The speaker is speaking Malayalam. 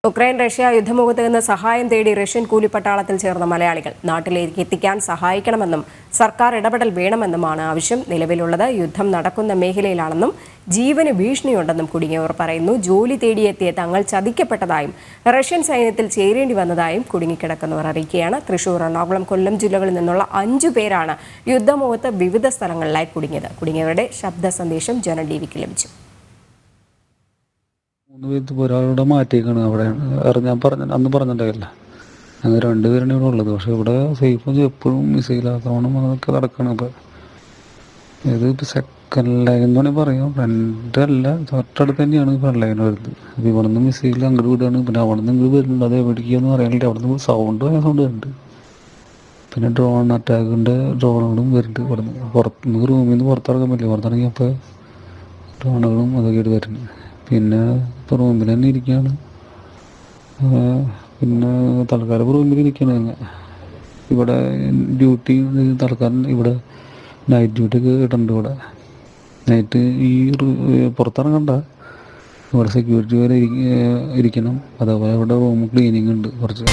ഉക്രൈൻ റഷ്യ യുദ്ധമുഖത്ത് നിന്ന് സഹായം തേടി റഷ്യൻ കൂലിപ്പട്ടാളത്തിൽ ചേർന്ന മലയാളികൾ നാട്ടിലേക്ക് എത്തിക്കാൻ സഹായിക്കണമെന്നും സർക്കാർ ഇടപെടൽ വേണമെന്നുമാണ് ആവശ്യം. നിലവിലുള്ളത് യുദ്ധം നടക്കുന്ന മേഖലയിലാണെന്നും ജീവന് ഭീഷണിയുണ്ടെന്നും കുടുങ്ങിയവർ പറയുന്നു. ജോലി തേടിയെത്തിയ തങ്ങൾ ചതിക്കപ്പെട്ടതായും റഷ്യൻ സൈന്യത്തിൽ ചേരേണ്ടി വന്നതായും കുടുങ്ങിക്കിടക്കുന്നവർ അറിയിക്കുകയാണ്. തൃശൂർ, എറണാകുളം, കൊല്ലം ജില്ലകളിൽ നിന്നുള്ള 5 പേരാണ് യുദ്ധമുഖത്ത് വിവിധ സ്ഥലങ്ങളിലായി കുടുങ്ങിയത്. കുടുങ്ങിയവരുടെ ശബ്ദ സന്ദേശം ജനം ടിവിക്ക് ലഭിച്ചു. 3 പേര് ഒരാളുടെ മാറ്റിയേക്കാണ്. അവിടെ ഞാൻ അന്ന് പറഞ്ഞിട്ടുണ്ടായില്ല, ഞങ്ങൾ 2 പേരാണ് ഇവിടെ ഉള്ളത്. പക്ഷെ ഇവിടെ സേഫ് എപ്പോഴും മിസൈൽ ആക്രമണം അതൊക്കെ നടക്കണം. ഇപ്പം ഇത് സെക്കൻഡ് ലൈൻ എന്ന് വേണമെങ്കിൽ പറയാം. ഫ്രണ്ടല്ല, തൊട്ടടുത്ത് തന്നെയാണ് ഫ്രണ്ട് ലൈൻ വരുന്നത്. അപ്പോൾ ഇവിടെ നിന്ന് മിസൈൽ അങ്ങോട്ട് വിടുകയാണ്. പിന്നെ അവിടെ നിന്ന് ഇങ്ങോട്ട് വരുന്നുണ്ട്. അത് എവിടേക്കാന്ന് പറയാനില്ല. അവിടെ നിന്ന് സൗണ്ട് വരുന്നുണ്ട്. പിന്നെ ഡ്രോൺ അറ്റാക്കിൻ്റെ ഡ്രോണുകളും വരുന്നുണ്ട്. ഇവിടെ നിന്ന് പുറത്തുനിന്ന് റൂമിൽ നിന്ന് പുറത്തിറങ്ങാൻ പറ്റില്ല. പുറത്തിറങ്ങിയപ്പോൾ ഡ്രോണുകളും അതൊക്കെ വരുന്നു. പിന്നെ ഇപ്പോൾ റൂമിൽ തന്നെ ഇരിക്കുകയാണ്. പിന്നെ തൽക്കാലം റൂമിൽ ഇരിക്കുകയാണ്. ഞങ്ങൾ ഇവിടെ ഡ്യൂട്ടി തൽക്കാലം ഇവിടെ നൈറ്റ് ഡ്യൂട്ടി ഒക്കെ ഇടുന്നുണ്ട്. ഇവിടെ നൈറ്റ് ഈ പുറത്തിറങ്ങണ്ട, ഇവിടെ സെക്യൂരിറ്റി വരെ ഇരിക്കണം. അതേപോലെ ഇവിടെ റൂം ക്ലീനിങ് ഉണ്ട് കുറച്ച്.